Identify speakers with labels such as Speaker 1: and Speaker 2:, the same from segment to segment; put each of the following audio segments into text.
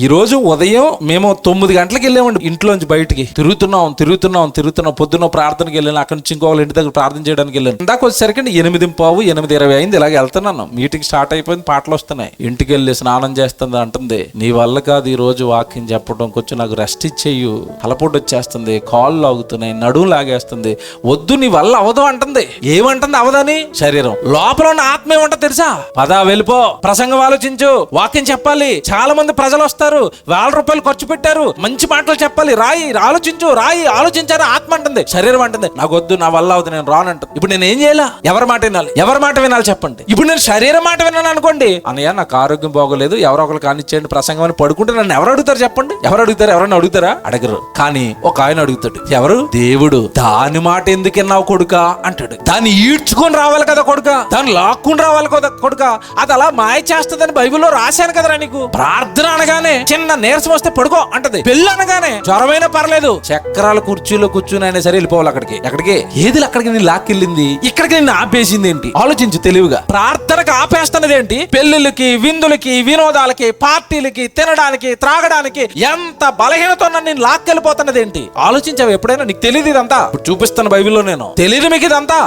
Speaker 1: ఈ రోజు ఉదయం మేము 9 గంటలకు వెళ్ళామండి ఇంట్లోంచి బయటికి. తిరుగుతున్నాం. పొద్దున్న ప్రార్థనకి వెళ్ళాను. అక్కడి నుంచి ఇంకో వాళ్ళ ఇంటి దగ్గర ప్రార్థన చేయడానికి వెళ్ళాను. ఇందాక వచ్చేసరికి 8:15, 8:20 ఇలాగ వెళ్తున్నాను. మీటింగ్ స్టార్ట్ అయిపోయింది, పాటలు వస్తున్నాయి. ఇంటికి వెళ్ళి స్నానం చేస్తుంది అంటుంది, నీ వల్ల కాదు ఈ రోజు వాక్యం చెప్పడం, కొంచెం నాకు రెస్ట్ ఇచ్చేయు, తలపోటు వచ్చేస్తుంది, కాళ్ళు లాగుతున్నాయి, నడుము లాగేస్తుంది, వద్దు నీ వల్ల అవదు అంటుంది. ఏమంటుంది అవదని? శరీరం. లోపల ఉన్న ఆత్మ ఏమంటుంది తెలుసా? పదా వెళ్ళిపో, ప్రసంగం ఆలోచించు, వాక్యం చెప్పాలి, చాలా మంది ప్రజలు వస్తారు, ₹1,000 ఖర్చు పెట్టారు, మంచి మాటలు చెప్పాలి, రాయి ఆలోచించారు. ఆత్మ అంటుంది. శరీరం అంటుంది నాకు వద్దు, నా వల్ల అవదు, నేను రానంటుంది. ఇప్పుడు నేను ఏం చేయాలా? ఎవరి మాట వినాలి చెప్పండి. ఇప్పుడు నేను శరీరం మాట విన్నాను అనుకోండి, అన్నయ్య నాకు ఆరోగ్యం బాగోలేదు, ఎవరో ఒకరు కానిచ్చేయండి ప్రసంగం అని పడుకుంటే నన్ను ఎవరు అడుగుతారు చెప్పండి? ఎవరైనా అడుగుతారా? అడగరు. కానీ ఒక ఆయన అడుగుతాడు. ఎవరు? దేవుడు. దాని మాట ఎందుకు విన్నావు కొడుకా అంటాడు. దాన్ని ఈడ్చుకొని రావాలి కదా కొడుకా, దాన్ని లాక్కుని రావాలి కదా కొడుకా, అది అలా మాయ చేస్తుందని బైబిల్లో రాశాను కదరా నీకు. ప్రార్థన అనగానే చిన్న నీరసం వస్తే పడుకో అంటది. పెళ్ళి అనగానే జ్వరమైనా పర్లేదు, చక్రాల కుర్చీలో కూర్చుని అయినా సరే వెళ్ళిపోవాలి అక్కడికి. ఏది అక్కడికి నేను లాక్కెళ్ళింది, ఇక్కడికి నిన్ను ఆపేసింది ఏంటి? ఆలోచించు తెలివిగా. ప్రార్థనకు ఆపేస్తున్నది ఏంటి? పెళ్లిళ్ళకి, విందులకి, వినోదాలకి, పార్టీలకి, తినడానికి, త్రాగడానికి ఎంత బలహీనతో నేను లాక్కెళ్ళిపోతున్నది ఏంటి? ఆలోచించావు ఎప్పుడైనా? నీకు తెలియదు ఇదంతా. చూపిస్తాను బైబిల్లో నేను. తెలియదు మీకు ఇదంతా.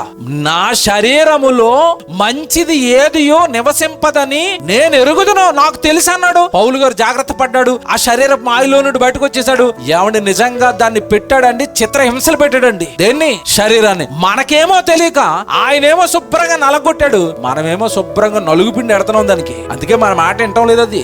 Speaker 1: నా శరీరములో మంచిది ఏదియో నివసింపదని నేను ఎరుగుదును, నాకు తెలుసు అన్నాడు పౌలు గారు. జాగ్రత్త పడ్డాడు. ఆ శరీరం మాయలో నుండి బయటకు వచ్చేసాడు. ఏమండి నిజంగా దాన్ని పెట్టాడండి, చిత్రహింసలు పెట్టాడండి. దేన్ని? శరీరాన్ని. మనకేమో తెలియక ఆయనేమో శుభ్రంగా నలగొట్టాడు, మనమేమో శుభ్రంగా నలుగుపిండి ఎడతాం దానికి. అందుకే మన మాట వింటాం లేదు అది.